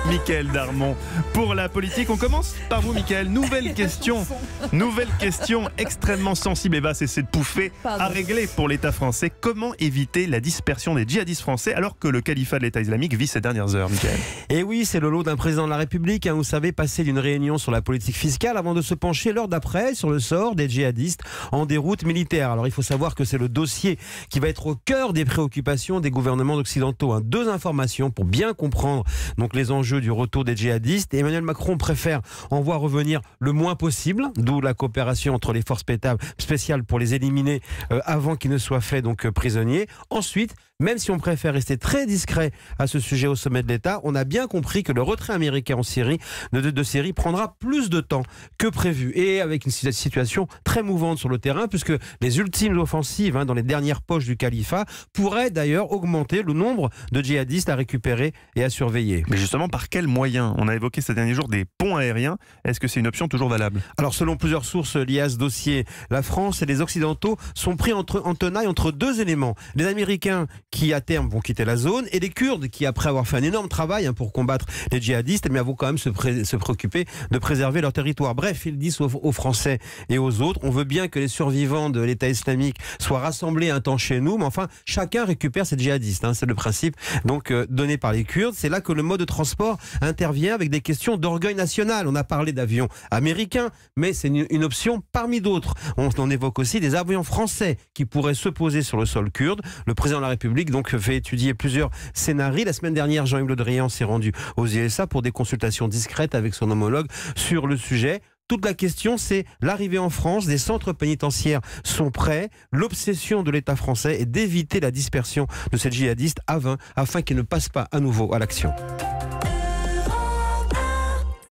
Mickaël Darmon pour la politique. On commence par vous, Mickaël. Nouvelle question extrêmement sensible et vaste, et c'est de pouffer à régler pour l'État français. Comment éviter la dispersion des djihadistes français alors que le califat de l'État islamique vit ces dernières heures, Mickaël? Et oui, c'est le lot d'un président de la République, vous savez, passer d'une réunion sur la politique fiscale avant de se pencher l'heure d'après sur le sort des djihadistes en déroute militaire. Alors il faut savoir que c'est le dossier qui va être au cœur des préoccupations des gouvernements occidentaux. Deux informations pour bien comprendre donc les enjeux du retour des djihadistes. Emmanuel Macron préfère en voir revenir le moins possible, d'où la coopération entre les forces spéciales pour les éliminer avant qu'ils ne soient faits donc prisonniers. Ensuite, même si on préfère rester très discret à ce sujet au sommet de l'État, on a bien compris que le retrait américain en Syrie, de Syrie prendra plus de temps que prévu. Et avec une situation très mouvante sur le terrain, puisque les ultimes offensives dans les dernières poches du califat pourraient d'ailleurs augmenter le nombre de djihadistes à récupérer et à surveiller. Mais justement, par quels moyens? On a évoqué ces derniers jours des ponts aériens. Est-ce que c'est une option toujours valable? Alors selon plusieurs sources liées à ce dossier, la France et les Occidentaux sont pris en tenaille entre deux éléments. Les Américains qui à terme vont quitter la zone, et les Kurdes qui, après avoir fait un énorme travail pour combattre les djihadistes, vont quand même se préoccuper de préserver leur territoire. Bref, ils disent aux Français et aux autres, on veut bien que les survivants de l'État islamique soient rassemblés un temps chez nous, mais enfin, chacun récupère ses djihadistes. C'est le principe donc donné par les Kurdes. C'est là que le mode de transport intervient avec des questions d'orgueil national. On a parlé d'avions américains, mais c'est une option parmi d'autres. On évoque aussi des avions français qui pourraient se poser sur le sol kurde. Le président de la République donc fait étudier plusieurs scénarios. La semaine dernière, Jean-Yves Le Drian s'est rendu aux USA pour des consultations discrètes avec son homologue sur le sujet. Toute la question, c'est l'arrivée en France. Des centres pénitentiaires sont prêts. L'obsession de l'État français est d'éviter la dispersion de ces djihadistes afin qu'ils ne passent pas à nouveau à l'action.